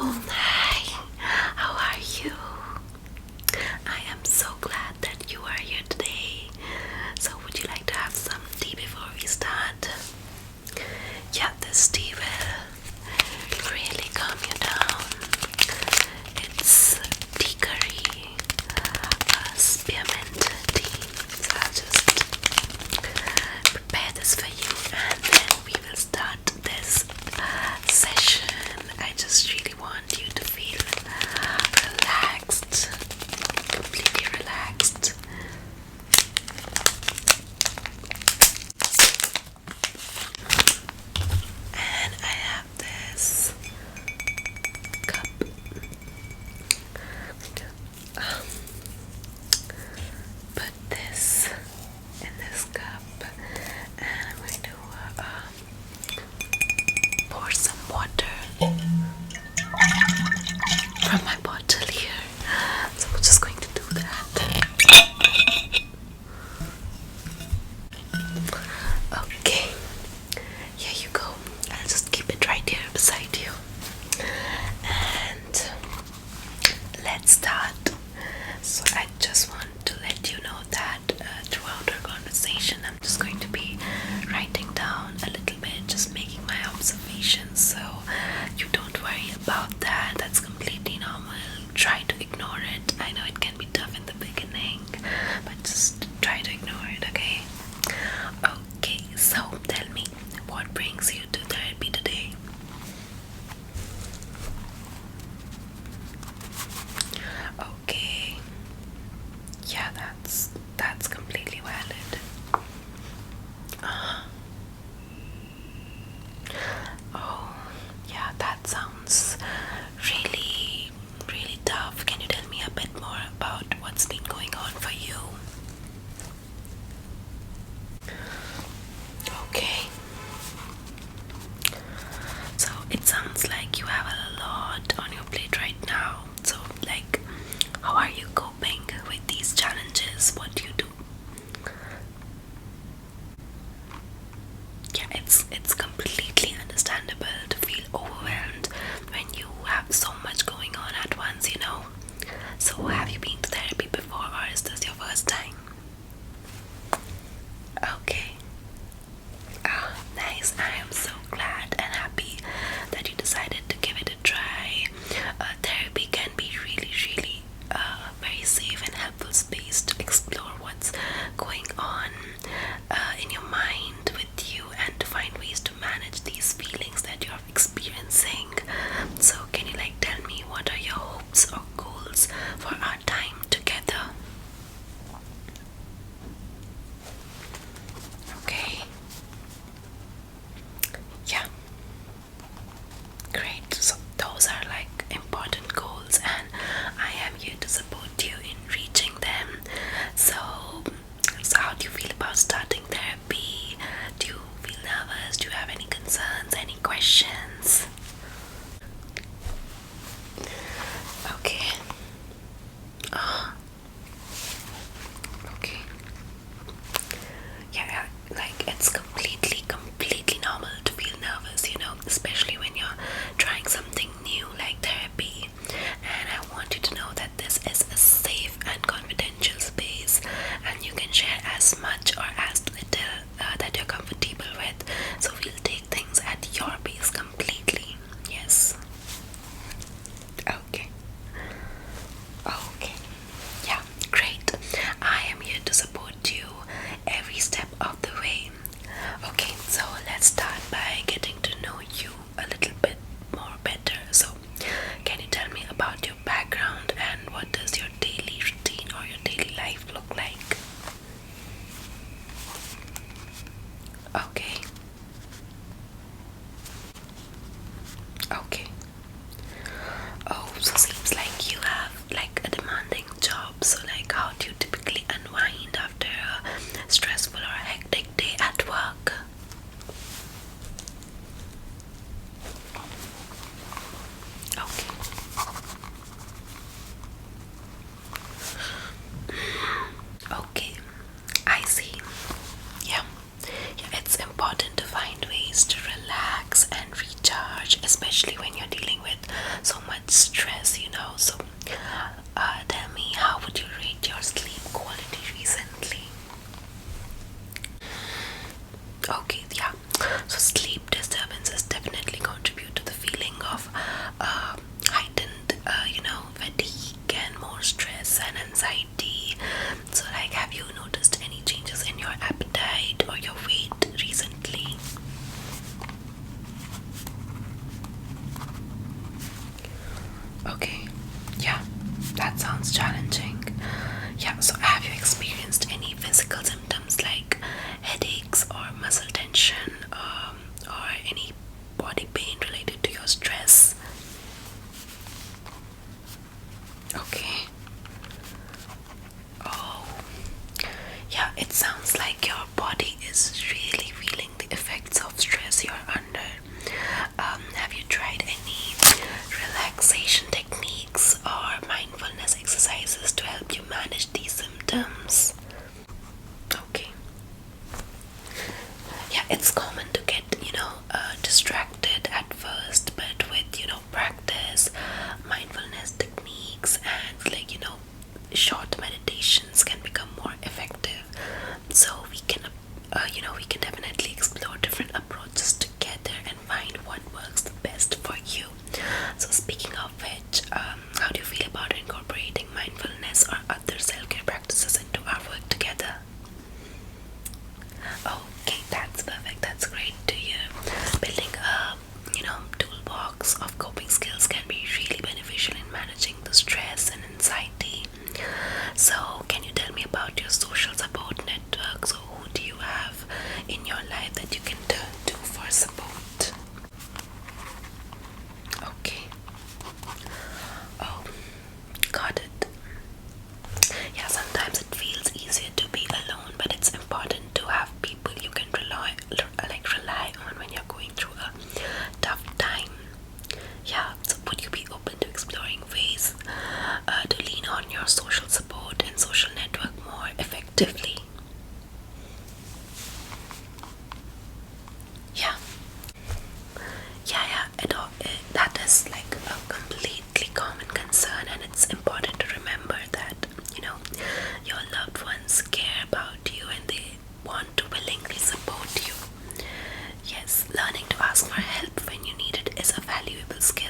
Hi, how are you? I am so glad that you are here today. So, would you like to have some tea before we start? Yeah, this tea will really calm you down. It's tea curry, spearmint tea. So, I'll just prepare this for you and then we will start this session. I just really want you to feel relaxed, completely relaxed. And I have this cup. Put this in this cup, and I'm going to pour some water from my bottle here. So we're just going to do that. Okay, here you go. I'll just keep it right here beside you. And let's start. So I just want to let you know that throughout our conversation, I'm just going to be writing down a little bit, just making my observations. So you don't worry about that. That's completely normal. Try to ignore it. I know it can be tough in the beginning, but just try to ignore it, okay? Okay, so tell me, what brings you to therapy today? Okay, yeah, that's completely valid. Uh, oh, yeah, that sounds really, really tough. Can you tell me a bit more about what's been going on for you? Okay. So it sounds like you have a lot on your plate right now. So, like, how are you coping with these challenges? What do you do? Yeah, it's completely understandable to feel overwhelmed when you have so much going on at once, you know. So, have you been to therapy before, or is this your first time? Okay. Oh, nice. I am so glad and happy that you decided to give it a try. Therapy can be really, really very safe and helpful space to explore what's going on in your mind with you and to find ways to manage these feelings that you're experiencing. So, can you tell me what are your hopes or goals for our time together? Okay. Yeah. Great. So those are important goals and I am here to support you in reaching them. So how do you feel about starting therapy? Do you feel nervous? Do you have any concerns? Any questions? Okay. Oh, okay. Yeah, it's completely normal to feel nervous, especially when you're trying especially when you're dealing with so much stress, So, tell me, how would you rate your sleep quality recently? Okay, yeah. So sleep disturbances definitely contribute to the feeling of heightened, fatigue and more stress and anxiety. So, like, have you noticed any changes in your appetite or your weight recently? Okay, yeah, that sounds challenging. Yeah, so have you experienced any physical symptoms like headaches or muscle tension, or any body pain related to your stress? Okay. Oh, yeah, it sounds like your body is really feeling the effects of stress you're under. Have you tried any relaxation techniques or mindfulness exercises to help you manage these symptoms? Okay. Yeah, it's common to get, distracted at first, but with, practice, mindfulness techniques, and short meditations can become more effective. So we can definitely explore different approaches together and find what works the best for you. So, speaking of which, how do you feel about incorporating mindfulness or other self-care practices into our work together? Okay, that's perfect. That's great to hear. Building a, toolbox of coping skills can be really beneficial in managing the stress and anxiety. So, can you tell me about your social support network? So, who do you have in your life that you can turn to for support? Okay. Oh, got it. Yeah, sometimes it feels easier to be alone, but it's important to have people you can rely on when you're going through a tough time. Yeah, so would you be open to exploring ways to lean on your social support and social network more effectively? Yeah, yeah, that is like a completely common concern, and it's important to remember that your loved ones care about you and they want to willingly support you. Yes, learning to ask for help when you need it is a valuable skill